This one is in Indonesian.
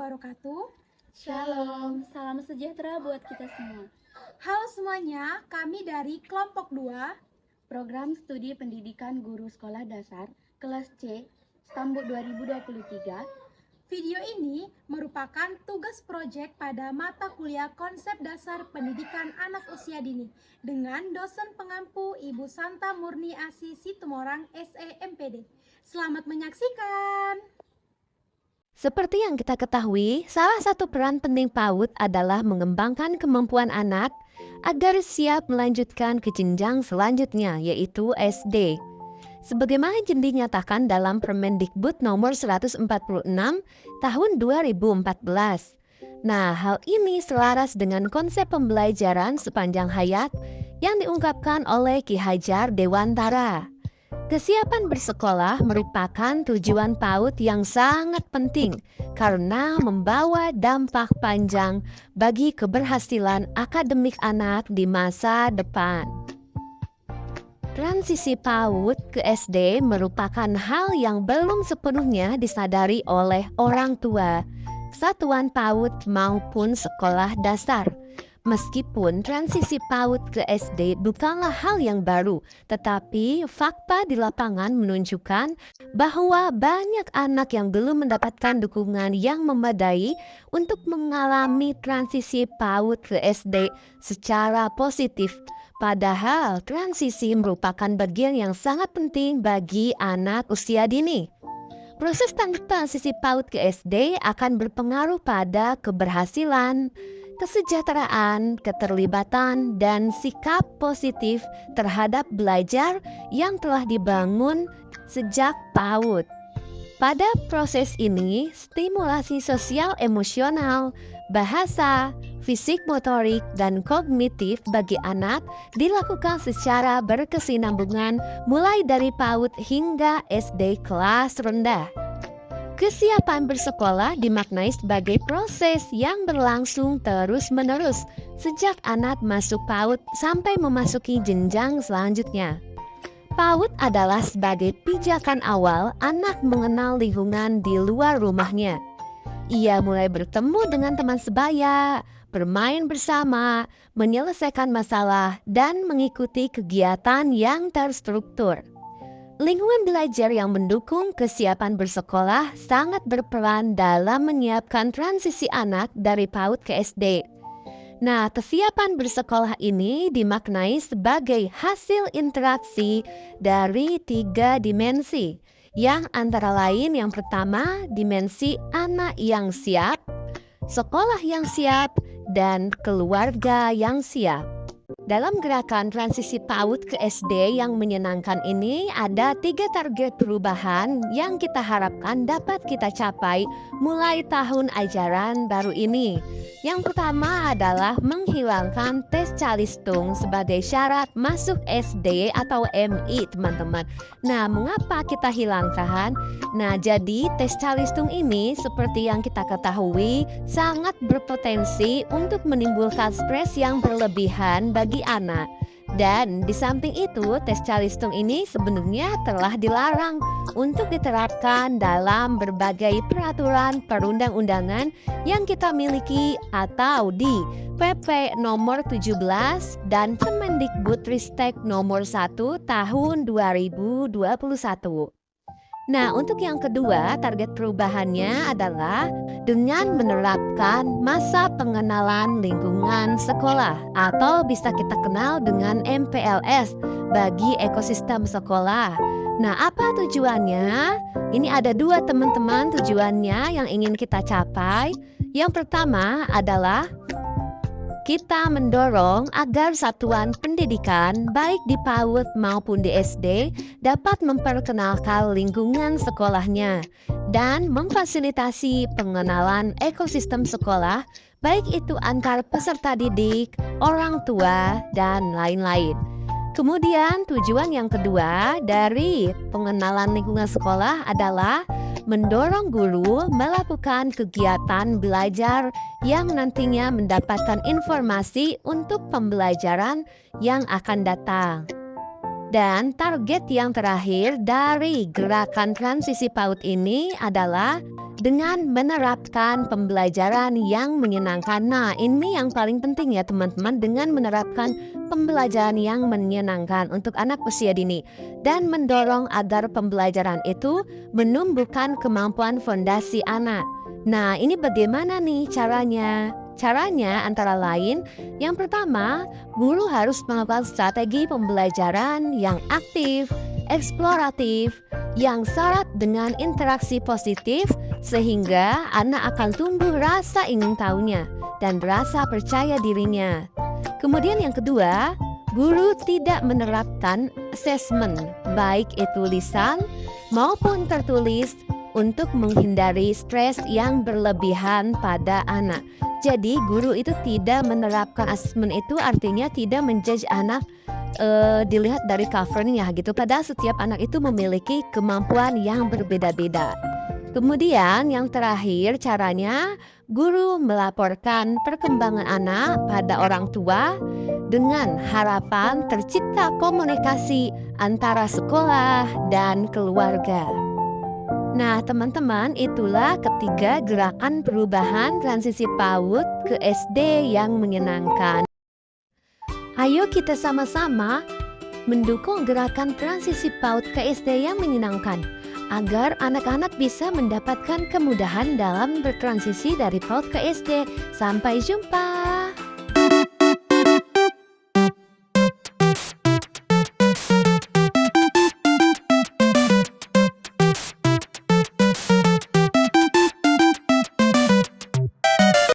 wabarakatuh. Shalom, salam sejahtera buat kita semua. Halo semuanya, kami dari kelompok 2 Program Studi Pendidikan Guru Sekolah Dasar kelas C, Stambuk 2023. Video ini merupakan tugas proyek pada mata kuliah Konsep Dasar Pendidikan Anak Usia Dini dengan dosen pengampu Ibu Santa Murni Asih Situmorang SEMPD. Selamat menyaksikan. Seperti yang kita ketahui, salah satu peran penting PAUD adalah mengembangkan kemampuan anak agar siap melanjutkan ke jenjang selanjutnya, yaitu SD. Sebagaimana dinyatakan dalam Permendikbud nomor 146 tahun 2014. Nah, hal ini selaras dengan konsep pembelajaran sepanjang hayat yang diungkapkan oleh Ki Hajar Dewantara. Kesiapan bersekolah merupakan tujuan PAUD yang sangat penting karena membawa dampak panjang bagi keberhasilan akademik anak di masa depan. Transisi PAUD ke SD merupakan hal yang belum sepenuhnya disadari oleh orang tua, satuan PAUD maupun sekolah dasar. Meskipun transisi PAUD ke SD bukanlah hal yang baru, tetapi fakta di lapangan menunjukkan bahwa banyak anak yang belum mendapatkan dukungan yang memadai untuk mengalami transisi PAUD ke SD secara positif. Padahal transisi merupakan bagian yang sangat penting bagi anak usia dini. Proses transisi PAUD ke SD akan berpengaruh pada keberhasilan, kesejahteraan, keterlibatan, dan sikap positif terhadap belajar yang telah dibangun sejak PAUD. Pada proses ini, stimulasi sosial emosional, bahasa, fisik motorik, dan kognitif bagi anak dilakukan secara berkesinambungan mulai dari PAUD hingga SD kelas rendah. Kesiapan bersekolah dimaknai sebagai proses yang berlangsung terus-menerus sejak anak masuk PAUD sampai memasuki jenjang selanjutnya. PAUD adalah sebagai pijakan awal anak mengenal lingkungan di luar rumahnya. Ia mulai bertemu dengan teman sebaya, bermain bersama, menyelesaikan masalah, dan mengikuti kegiatan yang terstruktur. Lingkungan belajar yang mendukung kesiapan bersekolah sangat berperan dalam menyiapkan transisi anak dari PAUD ke SD. Nah, kesiapan bersekolah ini dimaknai sebagai hasil interaksi dari 3 dimensi, yang antara lain yang pertama, dimensi anak yang siap, sekolah yang siap, dan keluarga yang siap. Dalam gerakan transisi PAUD ke SD yang menyenangkan ini, ada 3 target perubahan yang kita harapkan dapat kita capai mulai tahun ajaran baru ini. Yang pertama adalah menghilangkan tes calistung sebagai syarat masuk SD atau MI, teman-teman. Nah, mengapa kita hilangkan? Nah, jadi tes calistung ini seperti yang kita ketahui sangat berpotensi untuk menimbulkan stres yang berlebihan bagi anak. Dan di samping itu, tes calistung ini sebenarnya telah dilarang untuk diterapkan dalam berbagai peraturan perundang-undangan yang kita miliki atau di PP nomor 17 dan Permendikbudristek nomor 1 tahun 2021. Nah, untuk yang kedua, target perubahannya adalah dengan menerapkan masa pengenalan lingkungan sekolah atau bisa kita kenal dengan MPLS bagi ekosistem sekolah. Nah, apa tujuannya? Ini ada 2 teman-teman tujuannya yang ingin kita capai. Yang pertama adalah kita mendorong agar satuan pendidikan baik di PAUD maupun di SD dapat memperkenalkan lingkungan sekolahnya dan memfasilitasi pengenalan ekosistem sekolah baik itu antar peserta didik, orang tua, dan lain-lain. Kemudian tujuan yang kedua dari pengenalan lingkungan sekolah adalah mendorong guru melakukan kegiatan belajar yang nantinya mendapatkan informasi untuk pembelajaran yang akan datang. Dan target yang terakhir dari gerakan transisi PAUD ini adalah dengan menerapkan pembelajaran yang menyenangkan. Nah, ini yang paling penting ya teman-teman, dengan menerapkan pembelajaran yang menyenangkan untuk anak usia dini dan mendorong agar pembelajaran itu menumbuhkan kemampuan fondasi anak. Nah, ini bagaimana nih caranya? Caranya antara lain, yang pertama, guru harus melakukan strategi pembelajaran yang aktif, eksploratif, yang syarat dengan interaksi positif, sehingga anak akan tumbuh rasa ingin tahunya dan rasa percaya dirinya. Kemudian yang kedua, guru tidak menerapkan asesmen, baik itu lisan maupun tertulis, untuk menghindari stres yang berlebihan pada anak. Jadi guru itu tidak menerapkan asesmen, itu artinya tidak menjudge anak dilihat dari covernya gitu. Padahal setiap anak itu memiliki kemampuan yang berbeda-beda. Kemudian yang terakhir caranya, guru melaporkan perkembangan anak pada orang tua dengan harapan tercipta komunikasi antara sekolah dan keluarga. Nah teman-teman, itulah ketiga gerakan perubahan transisi PAUD ke SD yang menyenangkan. Ayo kita sama-sama mendukung gerakan transisi PAUD ke SD yang menyenangkan, agar anak-anak bisa mendapatkan kemudahan dalam bertransisi dari PAUD ke SD. Sampai jumpa!